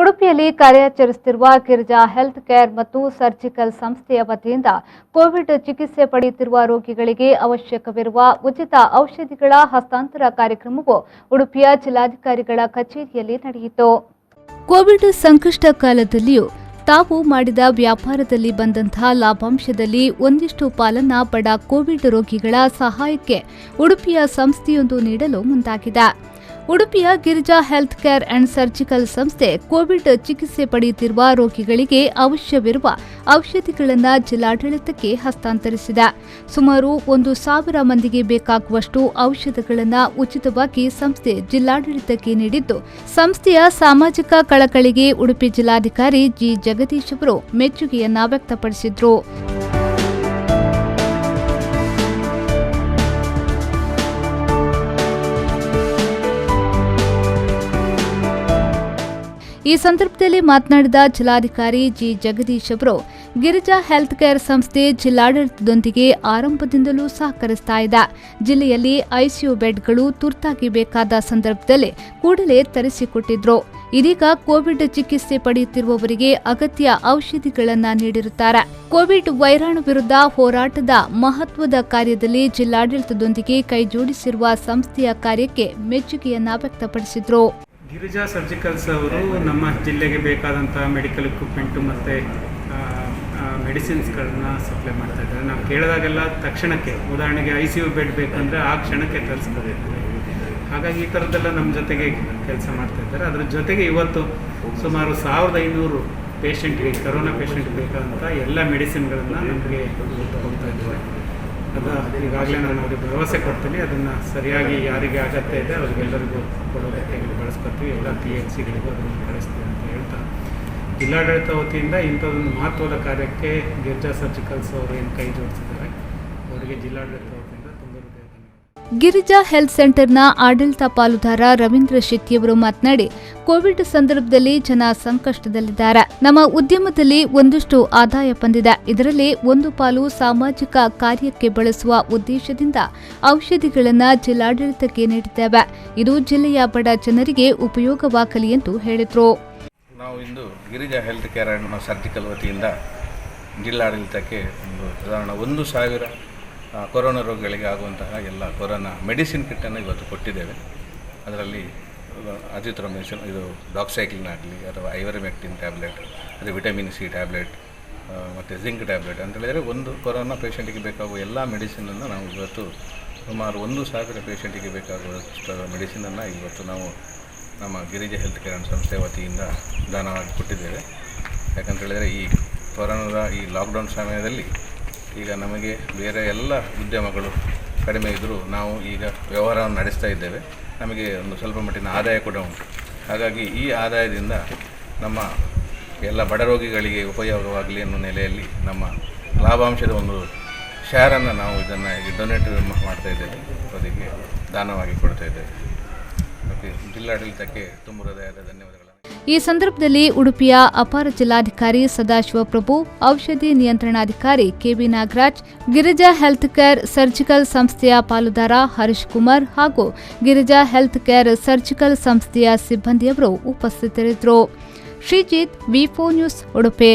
ಉಡುಪಿಯಲ್ಲಿ ಕಾರ್ಯಾಚರಿಸುತ್ತಿರುವ Girija health care ಮತ್ತು surgical ಸಂಸ್ಥೆಯ ವತಿಯಿಂದ ಕೋವಿಡ್ ಚಿಕಿತ್ಸೆ ಪಡೆಯುತ್ತಿರುವ ರೋಗಿಗಳಿಗೆ ಅವಶ್ಯಕವಿರುವ ಉಚಿತ ಔಷಧಿಗಳ ಹಸ್ತಾಂತರ ಕಾರ್ಯಕ್ರಮವು ಉಡುಪಿಯ ಜಿಲ್ಲಾಧಿಕಾರಿಗಳ ಕಚೇರಿಯಲ್ಲಿ ನಡೆಯಿತು. ಕೋವಿಡ್ ಸಂಕಷ್ಟ ಕಾಲದಲ್ಲಿಯೂ ತಾವು ಮಾಡಿದ ವ್ಯಾಪಾರದಲ್ಲಿ ಬಂದಂತಹ ಲಾಭಾಂಶದಲ್ಲಿ ಒಂದಿಷ್ಟು ಪಾಲನ್ನ ಬಡ ಕೋವಿಡ್ ರೋಗಿಗಳ ಸಹಾಯಕ್ಕೆ ಉಡುಪಿಯ ಸಂಸ್ಥೆಯೊಂದು ನೀಡಲು ಮುಂದಾಗಿದೆ. ಉಡುಪಿಯ Girija health care and surgical ಸಂಸ್ಥೆ ಕೋವಿಡ್ ಚಿಕಿತ್ಸೆ ಪಡೆಯುತ್ತಿರುವ ರೋಗಿಗಳಿಗೆ ಅವಶ್ಯವಿರುವ ಔಷಧಿಗಳನ್ನು ಜಿಲ್ಲಾಡಳಿತಕ್ಕೆ ಹಸ್ತಾಂತರಿಸಿದೆ. ಸುಮಾರು 1,000 ಮಂದಿಗೆ ಬೇಕಾಗುವಷ್ಟು ಔಷಧಗಳನ್ನು ಉಚಿತವಾಗಿ ಸಂಸ್ಥೆ ಜಿಲ್ಲಾಡಳಿತಕ್ಕೆ ನೀಡಿದ್ದು, ಸಂಸ್ಥೆಯ ಸಾಮಾಜಿಕ ಕಳಕಳಿಗೆ ಉಡುಪಿ ಜಿಲ್ಲಾಧಿಕಾರಿ ಜಿ ಜಗದೀಶ್ ಅವರು ಮೆಚ್ಚುಗೆಯನ್ನ ವ್ಯಕ್ತಪಡಿಸಿದರು. ಈ ಸಂದರ್ಭದಲ್ಲಿ ಮಾತನಾಡಿದ ಜಿಲ್ಲಾಧಿಕಾರಿ ಜಿ ಜಗದೀಶ್ ಅವರು, ಗಿರಿಜಾ ಹೆಲ್ತ್ ಕೇರ್ ಸಂಸ್ಥೆ ಜಿಲ್ಲಾಡಳಿತದೊಂದಿಗೆ ಆರಂಭದಿಂದಲೂ ಸಹಕರಿಸ್ತಾ ಇದೆ. ಜಿಲ್ಲೆಯಲ್ಲಿ ಐಸಿಯು ಬೆಡ್ಗಳು ತುರ್ತಾಗಿ ಬೇಕಾದ ಸಂದರ್ಭದಲ್ಲಿ ಕೂಡಲೇ ತರಿಸಿಕೊಟ್ಟಿದ್ರು. ಇದೀಗ ಕೋವಿಡ್ ಚಿಕಿತ್ಸೆ ಪಡೆಯುತ್ತಿರುವವರಿಗೆ ಅಗತ್ಯ ಔಷಧಿಗಳನ್ನು ನೀಡಿರುತ್ತಾರೆ. ಕೋವಿಡ್ ವೈರಾಣು ವಿರುದ್ಧ ಹೋರಾಟದ ಮಹತ್ವದ ಕಾರ್ಯದಲ್ಲಿ ಜಿಲ್ಲಾಡಳಿತದೊಂದಿಗೆ ಕೈಜೋಡಿಸಿರುವ ಸಂಸ್ಥೆಯ ಕಾರ್ಯಕ್ಕೆ ಮೆಚ್ಚುಗೆಯನ್ನ ವ್ಯಕ್ತಪಡಿಸಿದ್ರು. ಗಿರಿಜಾ ಸರ್ಜಿಕಲ್ಸ್ ಅವರು ನಮ್ಮ ಜಿಲ್ಲೆಗೆ ಬೇಕಾದಂಥ ಮೆಡಿಕಲ್ ಇಕ್ವಿಪ್ಮೆಂಟು ಮತ್ತು ಮೆಡಿಸಿನ್ಸ್ಗಳನ್ನ ಸಪ್ಲೈ ಮಾಡ್ತಾ ಇದ್ದಾರೆ. ನಾವು ಕೇಳಿದಾಗೆಲ್ಲ ತಕ್ಷಣಕ್ಕೆ, ಉದಾಹರಣೆಗೆ ICU ಬೆಡ್ ಬೇಕಂದರೆ ಆ ಕ್ಷಣಕ್ಕೆ ತರಿಸ್ತಾರೆ. ಹಾಗಾಗಿ ಈ ಥರದ್ದೆಲ್ಲ ನಮ್ಮ ಜೊತೆಗೆ ಕೆಲಸ ಮಾಡ್ತಾ ಇದ್ದಾರೆ. ಅದರ ಜೊತೆಗೆ ಇವತ್ತು ಸುಮಾರು 1,500 ಪೇಷಂಟ್ಗೆ, ಕರೋನಾ ಪೇಷಂಟ್ಗೆ ಬೇಕಾದಂಥ ಎಲ್ಲ ಮೆಡಿಸಿನ್ಗಳನ್ನು ನಮಗೆ ಹೋಗ್ತಾ ಇದ್ದಾರೆ. ಅದು ಈಗಾಗಲೇ ನಾನು ಅವರಿಗೆ ಭರವಸೆ ಕೊಡ್ತೀನಿ. ಅದನ್ನು ಸರಿಯಾಗಿ ಯಾರಿಗೆ ಅಗತ್ಯ ಇದೆ ಅವರಿಗೆಲ್ಲರಿಗೂ ಕೊಡೋದಕ್ಕೆ ಬಳಸ್ಕೊತೀವಿ. ಎಲ್ಲ PHCಗಳಿಗೂ ಅದನ್ನು ಕಳಿಸ್ತೀವಿ ಅಂತ ಹೇಳ್ತಾ, ಜಿಲ್ಲಾಡಳಿತ ವತಿಯಿಂದ ಇಂಥದ್ದೊಂದು ಮಹತ್ವದ ಕಾರ್ಯಕ್ಕೆ ಗಿರಿಜಾ ಸರ್ಜಿಕಲ್ಸ್ ಅವರು ಏನು ಕೈ ಜೋಡಿಸಿದ್ದಾರೆ, ಅವರಿಗೆ ಜಿಲ್ಲಾಡಳಿತ ವತಿಯಿಂದ ತುಂಬ ಹೃದಯ. ಗಿರಿಜಾ ಹೆಲ್ತ್ ಸೆಂಟರ್ನ ಆಡಳಿತ ಪಾಲುದಾರ ರವೀಂದ್ರ ಶೆಟ್ಟಿಯವರು ಮಾತನಾಡಿ, ಕೋವಿಡ್ ಸಂದರ್ಭದಲ್ಲಿ ಜನ ಸಂಕಷ್ಟದಲ್ಲಿದ್ದಾರೆ. ನಮ್ಮ ಉದ್ಯಮದಲ್ಲಿ ಒಂದಷ್ಟು ಆದಾಯ ಬಂದಿದೆ. ಇದರಲ್ಲಿ ಒಂದು ಪಾಲು ಸಾಮಾಜಿಕ ಕಾರ್ಯಕ್ಕೆ ಬಳಸುವ ಉದ್ದೇಶದಿಂದ ಔಷಧಿಗಳನ್ನು ಜಿಲ್ಲಾಡಳಿತಕ್ಕೆ ನೀಡಿದ್ದೇವೆ. ಇದು ಜಿಲ್ಲೆಯ ಬಡ ಜನರಿಗೆ ಉಪಯೋಗವಾಗಲಿ ಎಂದು ಹೇಳಿದರು. ನಾವು ಇಂದು Girija health care and surgical ವತಿಯಿಂದ ಜಿಲ್ಲಾಡಳಿತಕ್ಕೆ ಸಾಧಾರಣ 1,000 ಕೊರೋನಾ ರೋಗಿಗಳಿಗೆ ಆಗುವಂತಹ ಎಲ್ಲ ಕೊರೋನಾ ಮೆಡಿಸಿನ್ ಕಿಟ್ಟನ್ನು ಇವತ್ತು ಕೊಟ್ಟಿದ್ದೇವೆ. ಅದರಲ್ಲಿ ಅಜಿಥ್ರೊಮಿಸಿನ್, ಇದು ಡಾಕ್ಸೈಕ್ಲಿನ್ ಆಗಲಿ ಅಥವಾ ಐವರಿಮೆಕ್ಟಿನ್ ಟ್ಯಾಬ್ಲೆಟ್, ಅದೇ ವಿಟಮಿನ್ C ಟ್ಯಾಬ್ಲೆಟ್ ಮತ್ತು ಜಿಂಕ್ ಟ್ಯಾಬ್ಲೆಟ್ ಅಂತ ಹೇಳಿದರೆ ಒಂದು ಕೊರೋನಾ ಪೇಷಂಟಿಗೆ ಬೇಕಾಗುವ ಎಲ್ಲ ಮೆಡಿಸಿನನ್ನು ನಾವು ಇವತ್ತು ಸುಮಾರು 1,000 ಪೇಷಂಟಿಗೆ ಬೇಕಾಗುವಷ್ಟು ಮೆಡಿಸಿನನ್ನು ಇವತ್ತು ನಾವು ನಮ್ಮ ಗಿರಿಜಾ ಹೆಲ್ತ್ ಕೇರ್ ಅಂಡ್ ಸಂಸ್ಥೆ ವತಿಯಿಂದ ದಾನವಾಗಿ ಕೊಟ್ಟಿದ್ದೇವೆ. ಯಾಕಂತ ಹೇಳಿದರೆ ಈ ಕೊರೋನಾದ ಈ ಲಾಕ್ಡೌನ್ ಸಮಯದಲ್ಲಿ ಈಗ ನಮಗೆ ಬೇರೆ ಎಲ್ಲ ಉದ್ಯಮಗಳು ಕಡಿಮೆ ಇದ್ದರೂ ನಾವು ಈಗ ವ್ಯವಹಾರವನ್ನು ನಡೆಸ್ತಾ ಇದ್ದೇವೆ. ನಮಗೆ ಒಂದು ಸ್ವಲ್ಪ ಮಟ್ಟಿನ ಆದಾಯ ಕೂಡ ಉಂಟು. ಹಾಗಾಗಿ ಈ ಆದಾಯದಿಂದ ನಮ್ಮ ಎಲ್ಲ ಬಡ ರೋಗಿಗಳಿಗೆ ಉಪಯೋಗವಾಗಲಿ ಅನ್ನೋ ನೆಲೆಯಲ್ಲಿ ನಮ್ಮ ಲಾಭಾಂಶದ ಒಂದು ಶೇರನ್ನು ನಾವು ಇದನ್ನು ಡೊನೇಟ್ ಮಾಡ್ತಾ ಇದ್ದೇವೆ, ಅದಕ್ಕೆ ದಾನವಾಗಿ ಕೊಡ್ತಾ ಇದ್ದೇವೆ. ಮತ್ತು ಜಿಲ್ಲಾಡಳಿತಕ್ಕೆ ತುಂಬ ಹೃದಯದ ಧನ್ಯವಾದಗಳು. ಈ ಸಂದರ್ಭದಲ್ಲಿ ಉಡುಪಿಯ ಅಪರ ಜಿಲ್ಲಾಧಿಕಾರಿ ಸದಾಶಿವಪ್ರಭು, ಔಷಧಿ ನಿಯಂತ್ರಣಾಧಿಕಾರಿ KV Nagaraj, Girija health care surgical ಸಂಸ್ಥೆಯ ಪಾಲುದಾರ ಹರೀಶ್ ಕುಮಾರ್ ಹಾಗೂ ಗಿರಿಜಾ ಹೆಲ್ತ್ ಕೇರ್ ಸರ್ಜಿಕಲ್ ಸಂಸ್ಥೆಯ ಸಿಬ್ಬಂದಿಯವರು ಉಪಸ್ಥಿತರಿದ್ದರು. Sreejith, V4 news, Udupi.